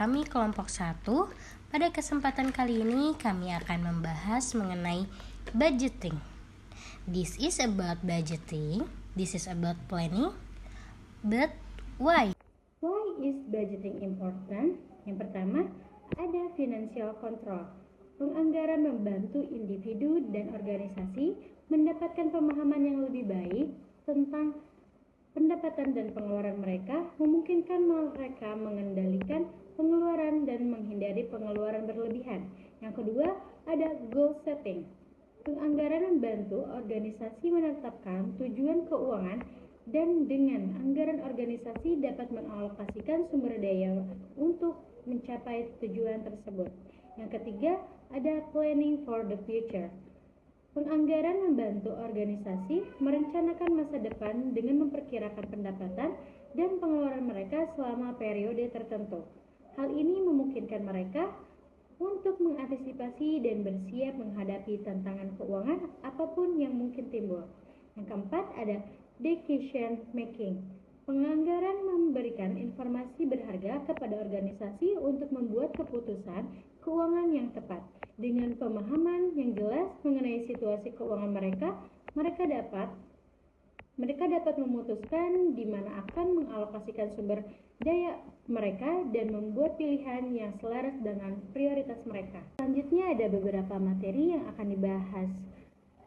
kami kelompok 1. Pada kesempatan kali ini kami akan membahas mengenai budgeting. This is about budgeting, this is about planning, but why? Why is budgeting important? Yang pertama, ada financial control. Penganggaran membantu individu dan organisasi mendapatkan pemahaman yang lebih baik tentang pendapatan dan pengeluaran mereka, memungkinkan mereka mengendalikan pengeluaran dan menghindari pengeluaran berlebihan. Yang kedua, ada goal setting. Penganggaran membantu organisasi menetapkan tujuan keuangan dan dengan anggaran organisasi dapat mengalokasikan sumber daya untuk mencapai tujuan tersebut. Yang ketiga, ada planning for the future. Penganggaran membantu organisasi merencanakan masa depan dengan memperkirakan pendapatan dan pengeluaran mereka selama periode tertentu. Hal ini memungkinkan mereka untuk mengantisipasi dan bersiap menghadapi tantangan keuangan apapun yang mungkin timbul. Yang keempat ada decision making. Penganggaran memberikan informasi berharga kepada organisasi untuk membuat keputusan keuangan yang tepat. Dengan pemahaman yang jelas mengenai situasi keuangan mereka dapat memutuskan di mana akan mengalokasikan sumber daya mereka dan membuat pilihan yang selaras dengan prioritas mereka. Selanjutnya ada beberapa materi yang akan dibahas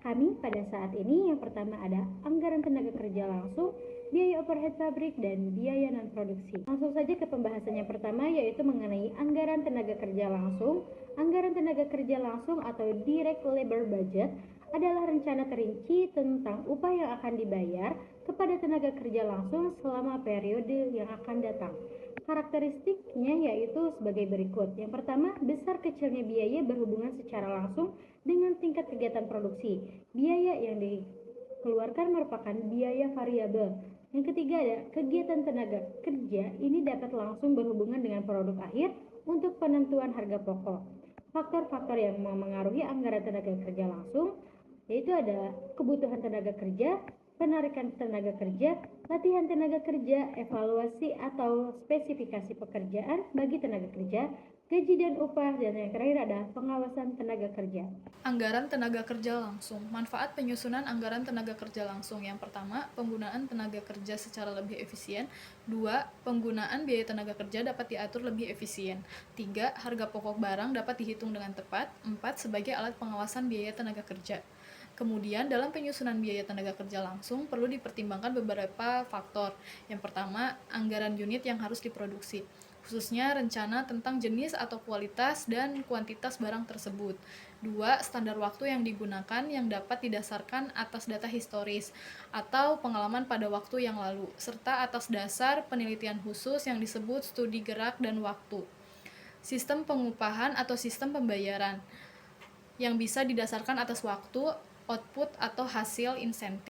kami pada saat ini. Yang pertama ada anggaran tenaga kerja langsung, biaya overhead pabrik, dan biaya non-produksi. Langsung saja ke pembahasan yang pertama, yaitu mengenai anggaran tenaga kerja langsung. Anggaran tenaga kerja langsung atau direct labor budget adalah rencana terinci tentang upah yang akan dibayar kepada tenaga kerja langsung selama periode yang akan datang. Karakteristiknya yaitu sebagai berikut. Yang pertama, besar kecilnya biaya berhubungan secara langsung dengan tingkat kegiatan produksi. Biaya yang dikeluarkan merupakan biaya variabel. Yang ketiga ada kegiatan tenaga kerja. Ini dapat langsung berhubungan dengan produk akhir untuk penentuan harga pokok. Faktor-faktor yang memengaruhi anggaran tenaga kerja langsung yaitu ada kebutuhan tenaga kerja, penarikan tenaga kerja, latihan tenaga kerja, evaluasi atau spesifikasi pekerjaan bagi tenaga kerja, gaji dan upah, dan yang terakhir ada pengawasan tenaga kerja. Anggaran tenaga kerja langsung. Manfaat penyusunan anggaran tenaga kerja langsung. Yang pertama, penggunaan tenaga kerja secara lebih efisien. 2. Penggunaan biaya tenaga kerja dapat diatur lebih efisien. 3. Harga pokok barang dapat dihitung dengan tepat. 4. Sebagai alat pengawasan biaya tenaga kerja. Kemudian, dalam penyusunan biaya tenaga kerja langsung perlu dipertimbangkan beberapa faktor. Yang pertama, anggaran unit yang harus diproduksi, khususnya rencana tentang jenis atau kualitas dan kuantitas barang tersebut. 2. Standar waktu yang digunakan yang dapat didasarkan atas data historis atau pengalaman pada waktu yang lalu, serta atas dasar penelitian khusus yang disebut studi gerak dan waktu. Sistem pengupahan atau sistem pembayaran yang bisa didasarkan atas waktu, output atau hasil insentif.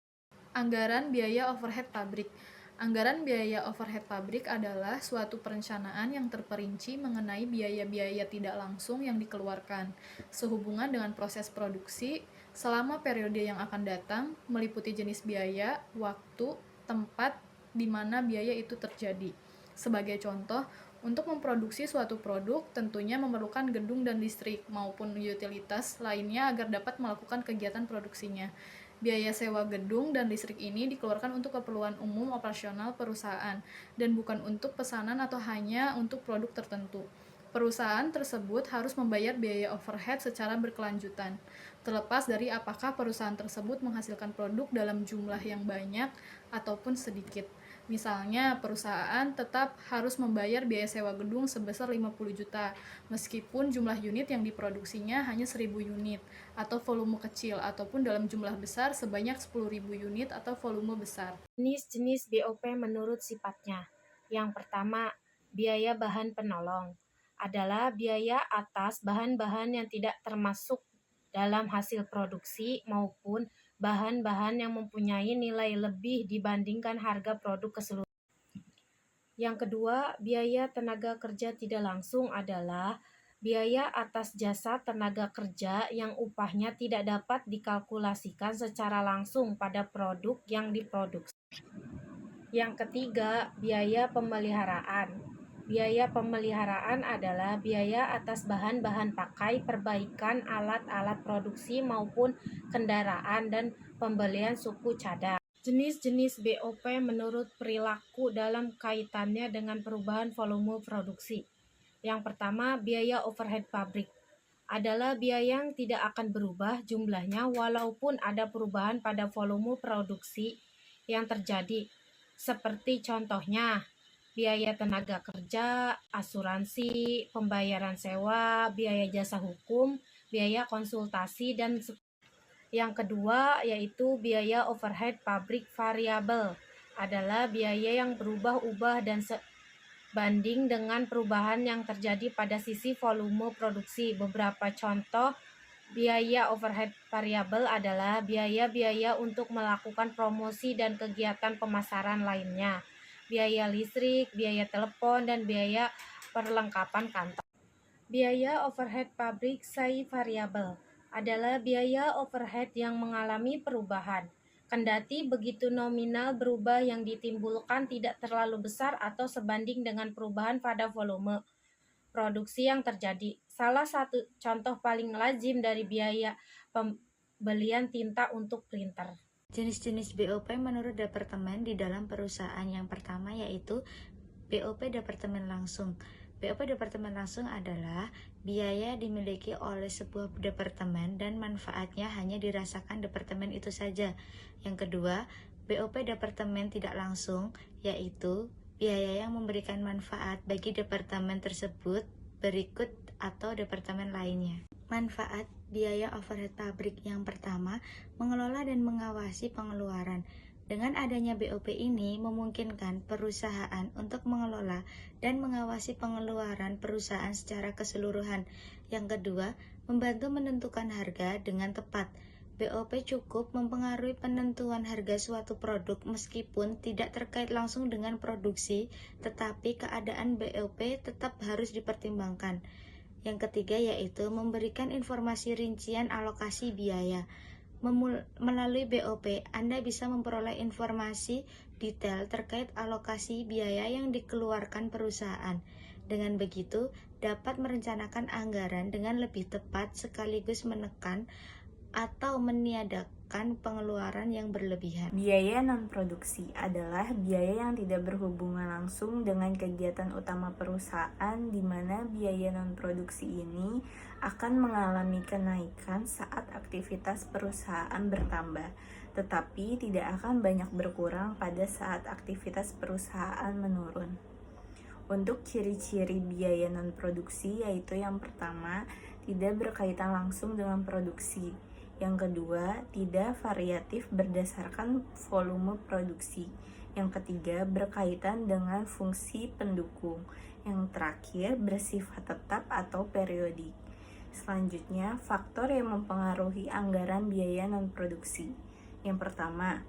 Anggaran biaya overhead pabrik. Anggaran biaya overhead pabrik adalah suatu perencanaan yang terperinci mengenai biaya-biaya tidak langsung yang dikeluarkan sehubungan dengan proses produksi selama periode yang akan datang, meliputi jenis biaya, waktu, tempat di mana biaya itu terjadi. Sebagai contoh, untuk memproduksi suatu produk tentunya memerlukan gedung dan listrik maupun utilitas lainnya agar dapat melakukan kegiatan produksinya. Biaya sewa gedung dan listrik ini dikeluarkan untuk keperluan umum operasional perusahaan dan bukan untuk pesanan atau hanya untuk produk tertentu. Perusahaan tersebut harus membayar biaya overhead secara berkelanjutan, terlepas dari apakah perusahaan tersebut menghasilkan produk dalam jumlah yang banyak ataupun sedikit. Misalnya, perusahaan tetap harus membayar biaya sewa gedung sebesar 50 juta, meskipun jumlah unit yang diproduksinya hanya 1.000 unit, atau volume kecil, ataupun dalam jumlah besar sebanyak 10.000 unit atau volume besar. Jenis-jenis BOP menurut sifatnya. Yang pertama, biaya bahan penolong adalah biaya atas bahan-bahan yang tidak termasuk dalam hasil produksi maupun bahan-bahan yang mempunyai nilai lebih dibandingkan harga produk keseluruhan. Yang kedua, biaya tenaga kerja tidak langsung adalah biaya atas jasa tenaga kerja yang upahnya tidak dapat dikalkulasikan secara langsung pada produk yang diproduksi. Yang ketiga, biaya pemeliharaan Biaya pemeliharaan adalah biaya atas bahan-bahan pakai, perbaikan alat-alat produksi maupun kendaraan, dan pembelian suku cadang. Jenis-jenis BOP menurut perilaku dalam kaitannya dengan perubahan volume produksi. Yang pertama, biaya overhead pabrik adalah biaya yang tidak akan berubah jumlahnya walaupun ada perubahan pada volume produksi yang terjadi. Seperti contohnya, biaya tenaga kerja, asuransi, pembayaran sewa, biaya jasa hukum, biaya konsultasi, dan yang kedua yaitu biaya overhead pabrik variabel adalah biaya yang berubah-ubah dan sebanding dengan perubahan yang terjadi pada sisi volume produksi. Beberapa contoh biaya overhead variabel adalah biaya-biaya untuk melakukan promosi dan kegiatan pemasaran lainnya, biaya listrik, biaya telepon, dan biaya perlengkapan kantor. Biaya overhead pabrik variabel adalah biaya overhead yang mengalami perubahan. Kendati begitu nominal berubah yang ditimbulkan tidak terlalu besar atau sebanding dengan perubahan pada volume produksi yang terjadi. Salah satu contoh paling lazim dari biaya pembelian tinta untuk printer. Jenis-jenis BOP menurut departemen di dalam perusahaan. Yang pertama yaitu BOP departemen langsung. BOP departemen langsung adalah biaya dimiliki oleh sebuah departemen dan manfaatnya hanya dirasakan departemen itu saja. Yang kedua, BOP departemen tidak langsung, yaitu biaya yang memberikan manfaat bagi departemen tersebut berikut atau departemen lainnya. Manfaat biaya overhead pabrik yang pertama, mengelola dan mengawasi pengeluaran. Dengan adanya BOP ini memungkinkan perusahaan untuk mengelola dan mengawasi pengeluaran perusahaan secara keseluruhan. Yang kedua, membantu menentukan harga dengan tepat. BOP cukup mempengaruhi penentuan harga suatu produk meskipun tidak terkait langsung dengan produksi, tetapi keadaan BOP tetap harus dipertimbangkan. Yang ketiga yaitu memberikan informasi rincian alokasi biaya. Melalui BOP, Anda bisa memperoleh informasi detail terkait alokasi biaya yang dikeluarkan perusahaan. Dengan begitu, dapat merencanakan anggaran dengan lebih tepat sekaligus menekan atau meniadakan pengeluaran yang berlebihan. Biaya non-produksi adalah biaya yang tidak berhubungan langsung dengan kegiatan utama perusahaan, di mana biaya non-produksi ini akan mengalami kenaikan saat aktivitas perusahaan bertambah, tetapi tidak akan banyak berkurang pada saat aktivitas perusahaan menurun. Untuk ciri-ciri biaya non-produksi yaitu yang pertama, tidak berkaitan langsung dengan produksi. Yang kedua, tidak variatif berdasarkan volume produksi. Yang ketiga, berkaitan dengan fungsi pendukung. Yang terakhir, bersifat tetap atau periodik. Selanjutnya, faktor yang mempengaruhi anggaran biaya non-produksi. Yang pertama,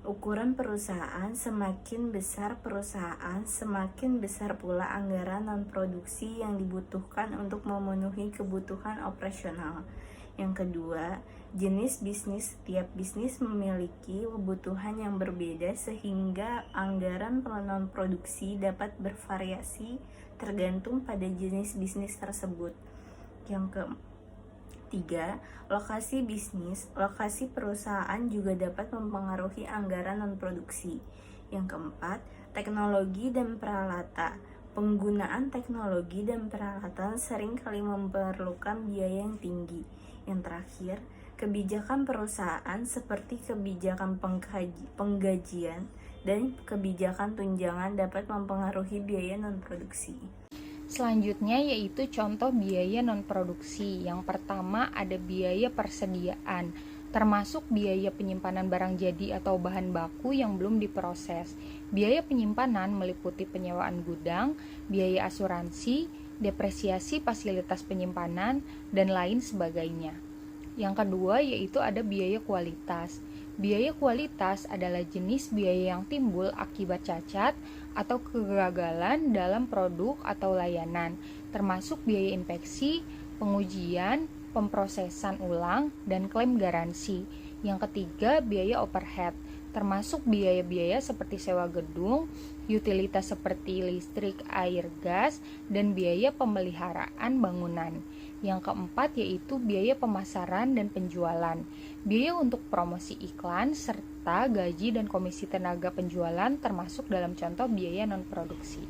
ukuran perusahaan. Semakin besar perusahaan, semakin besar pula anggaran non-produksi yang dibutuhkan untuk memenuhi kebutuhan operasional. Yang kedua, jenis bisnis. Setiap bisnis memiliki kebutuhan yang berbeda sehingga anggaran non-produksi dapat bervariasi tergantung pada jenis bisnis tersebut. Yang ketiga, lokasi bisnis. Lokasi perusahaan juga dapat mempengaruhi anggaran non-produksi. Yang keempat, teknologi dan peralatan. Penggunaan teknologi dan peralatan seringkali memerlukan biaya yang tinggi. Yang terakhir, kebijakan perusahaan seperti kebijakan penggajian dan kebijakan tunjangan dapat mempengaruhi biaya non-produksi. Selanjutnya yaitu contoh biaya non-produksi. Yang pertama ada biaya persediaan, termasuk biaya penyimpanan barang jadi atau bahan baku yang belum diproses. Biaya penyimpanan meliputi penyewaan gudang, biaya asuransi, depresiasi fasilitas penyimpanan, dan lain sebagainya. Yang kedua yaitu ada biaya kualitas. Biaya kualitas adalah jenis biaya yang timbul akibat cacat atau kegagalan dalam produk atau layanan, termasuk biaya inspeksi, pengujian, pemprosesan ulang, dan klaim garansi. Yang ketiga, biaya overhead. termasuk biaya-biaya seperti sewa gedung, utilitas seperti listrik, air, gas, dan biaya pemeliharaan bangunan. Yang keempat yaitu biaya pemasaran dan penjualan, biaya untuk promosi iklan, serta gaji dan komisi tenaga penjualan termasuk dalam contoh biaya non-produksi.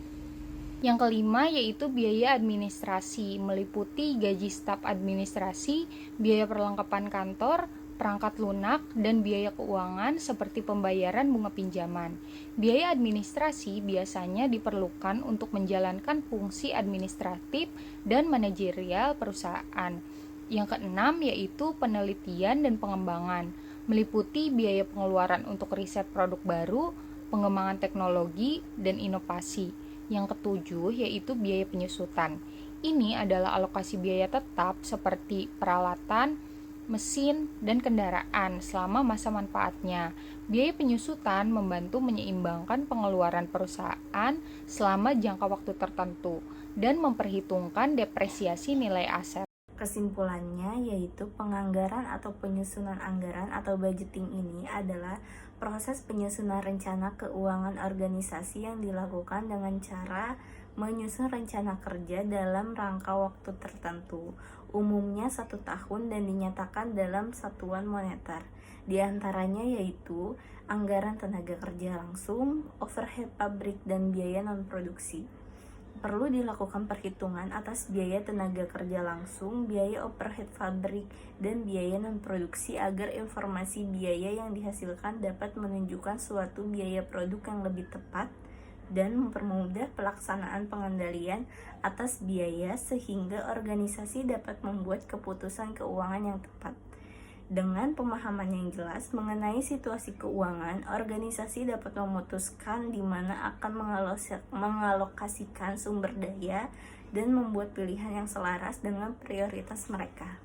Yang kelima yaitu biaya administrasi, meliputi gaji staf administrasi, biaya perlengkapan kantor, perangkat lunak, dan biaya keuangan seperti pembayaran bunga pinjaman. Biaya administrasi biasanya diperlukan untuk menjalankan fungsi administratif dan manajerial perusahaan. Yang keenam yaitu penelitian dan pengembangan, meliputi biaya pengeluaran untuk riset produk baru, pengembangan teknologi, dan inovasi. Yang ketujuh yaitu biaya penyusutan. Ini adalah alokasi biaya tetap seperti peralatan, mesin, dan kendaraan selama masa manfaatnya. Biaya penyusutan membantu menyeimbangkan pengeluaran perusahaan selama jangka waktu tertentu dan memperhitungkan depresiasi nilai aset. Kesimpulannya yaitu penganggaran atau penyusunan anggaran atau budgeting ini adalah proses penyusunan rencana keuangan organisasi yang dilakukan dengan cara menyusun rencana kerja dalam rangka waktu tertentu, umumnya 1 tahun dan dinyatakan dalam satuan moneter. Di antaranya yaitu anggaran tenaga kerja langsung, overhead pabrik, dan biaya non-produksi. Perlu dilakukan perhitungan atas biaya tenaga kerja langsung, biaya overhead pabrik, dan biaya non-produksi agar informasi biaya yang dihasilkan dapat menunjukkan suatu biaya produk yang lebih tepat dan mempermudah pelaksanaan pengendalian atas biaya sehingga organisasi dapat membuat keputusan keuangan yang tepat. Dengan pemahaman yang jelas mengenai situasi keuangan, organisasi dapat memutuskan di mana akan mengalokasikan sumber daya dan membuat pilihan yang selaras dengan prioritas mereka.